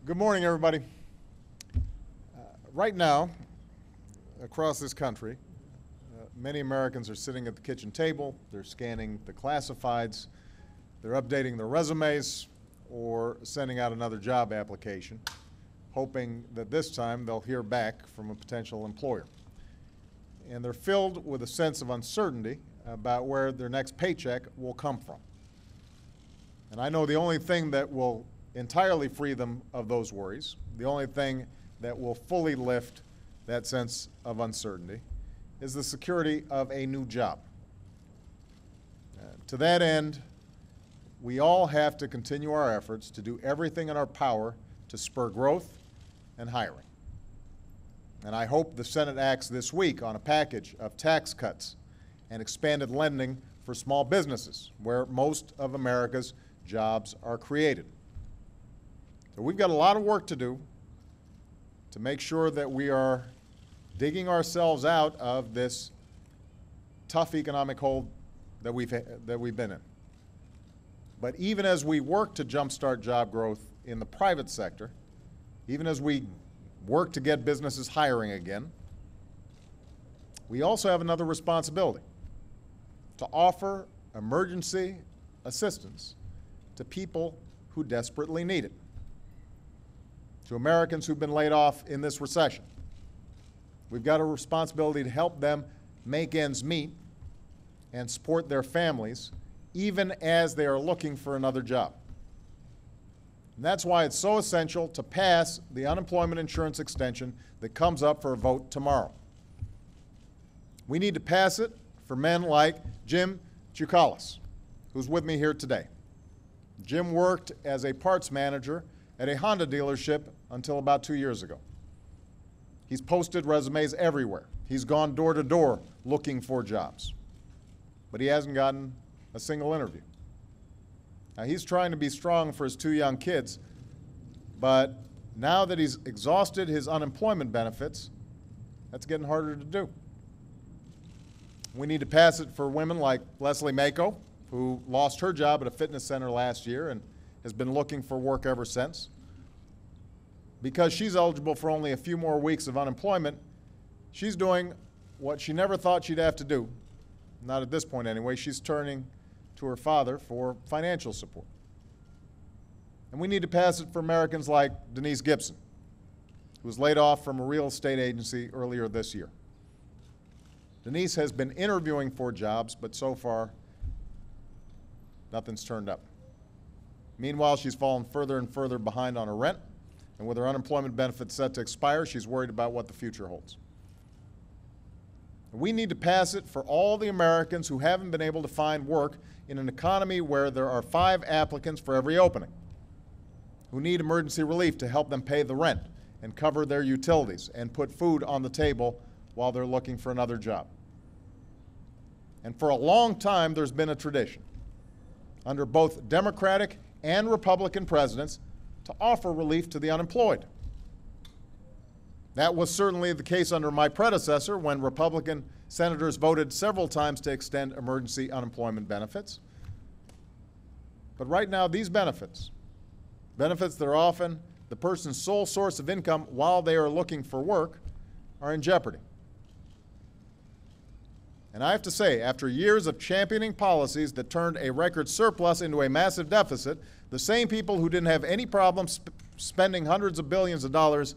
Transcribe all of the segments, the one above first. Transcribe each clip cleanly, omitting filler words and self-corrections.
Good morning, everybody. Right now, across this country, many Americans are sitting at the kitchen table, they're scanning the classifieds, they're updating their resumes, or sending out another job application, hoping that this time they'll hear back from a potential employer. And they're filled with a sense of uncertainty about where their next paycheck will come from. And I know the only thing that will entirely free them of those worries, the only thing that will fully lift that sense of uncertainty, is the security of a new job. To that end, we all have to continue our efforts to do everything in our power to spur growth and hiring. And I hope the Senate acts this week on a package of tax cuts and expanded lending for small businesses, where most of America's jobs are created. So we've got a lot of work to do to make sure that we are digging ourselves out of this tough economic hole that we've been in. But even as we work to jumpstart job growth in the private sector, even as we work to get businesses hiring again, we also have another responsibility: to offer emergency assistance to people who desperately need it, to Americans who've been laid off in this recession. We've got a responsibility to help them make ends meet and support their families, even as they are looking for another job. And that's why it's so essential to pass the unemployment insurance extension that comes up for a vote tomorrow. We need to pass it for men like Jim Chukalis, who's with me here today. Jim worked as a parts manager at a Honda dealership until about 2 years ago. He's posted resumes everywhere. He's gone door to door looking for jobs. But he hasn't gotten a single interview. Now, he's trying to be strong for his 2 young kids, but now that he's exhausted his unemployment benefits, that's getting harder to do. We need to pass it for women like Leslie Mako, who lost her job at a fitness center last year and has been looking for work ever since. Because she's eligible for only a few more weeks of unemployment, she's doing what she never thought she'd have to do. Not at this point anyway. She's turning to her father for financial support. And we need to pass it for Americans like Denise Gibson, who was laid off from a real estate agency earlier this year. Denise has been interviewing for jobs, but so far, nothing's turned up. Meanwhile, she's fallen further and further behind on her rent, and with her unemployment benefits set to expire, she's worried about what the future holds. We need to pass it for all the Americans who haven't been able to find work in an economy where there are 5 applicants for every opening, who need emergency relief to help them pay the rent and cover their utilities and put food on the table while they're looking for another job. And for a long time, there's been a tradition, under both Democratic and Republican presidents, to offer relief to the unemployed. That was certainly the case under my predecessor, when Republican senators voted several times to extend emergency unemployment benefits. But right now, these benefits that are often the person's sole source of income while they are looking for work, are in jeopardy. And I have to say, after years of championing policies that turned a record surplus into a massive deficit, the same people who didn't have any problem spending hundreds of billions of dollars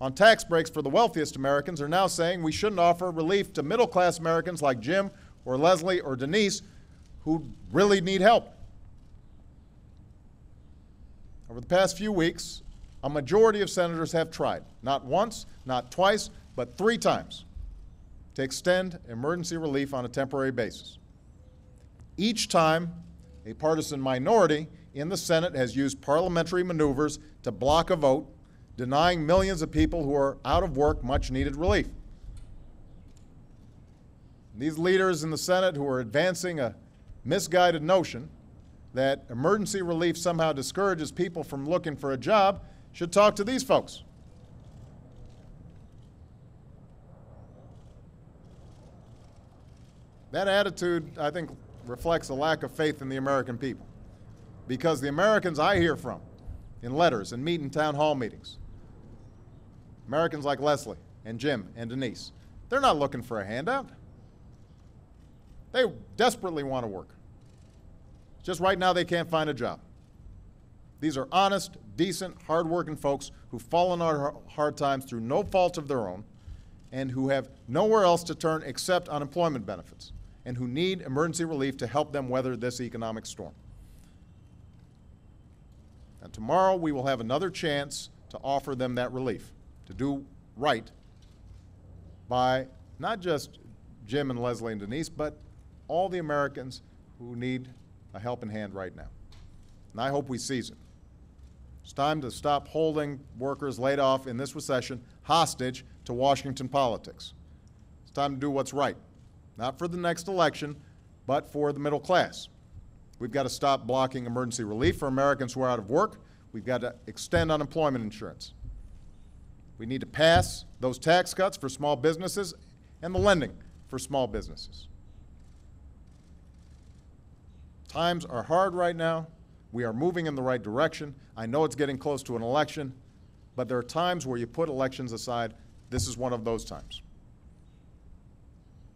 on tax breaks for the wealthiest Americans are now saying we shouldn't offer relief to middle-class Americans like Jim or Leslie or Denise, who really need help. Over the past few weeks, a majority of senators have tried, not once, not twice, but 3 times, to extend emergency relief on a temporary basis. Each time, a partisan minority in the Senate has used parliamentary maneuvers to block a vote, denying millions of people who are out of work much-needed relief. These leaders in the Senate who are advancing a misguided notion that emergency relief somehow discourages people from looking for a job should talk to these folks. That attitude, I think, reflects a lack of faith in the American people, because the Americans I hear from in letters and meet in town hall meetings. Americans like Leslie and Jim and Denise, they're not looking for a handout. They desperately want to work. Just right now they can't find a job. These are honest, decent, hard-working folks who've fallen on hard times through no fault of their own and who have nowhere else to turn except unemployment benefits and who need emergency relief to help them weather this economic storm. And tomorrow we will have another chance to offer them that relief, to do right by not just Jim and Leslie and Denise, but all the Americans who need a helping hand right now. And I hope we seize it. It's time to stop holding workers laid off in this recession hostage to Washington politics. It's time to do what's right, not for the next election, but for the middle class. We've got to stop blocking emergency relief for Americans who are out of work. We've got to extend unemployment insurance. We need to pass those tax cuts for small businesses and the lending for small businesses. Times are hard right now. We are moving in the right direction. I know it's getting close to an election, but there are times where you put elections aside. This is one of those times.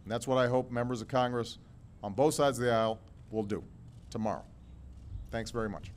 And that's what I hope members of Congress on both sides of the aisle will do tomorrow. Thanks very much.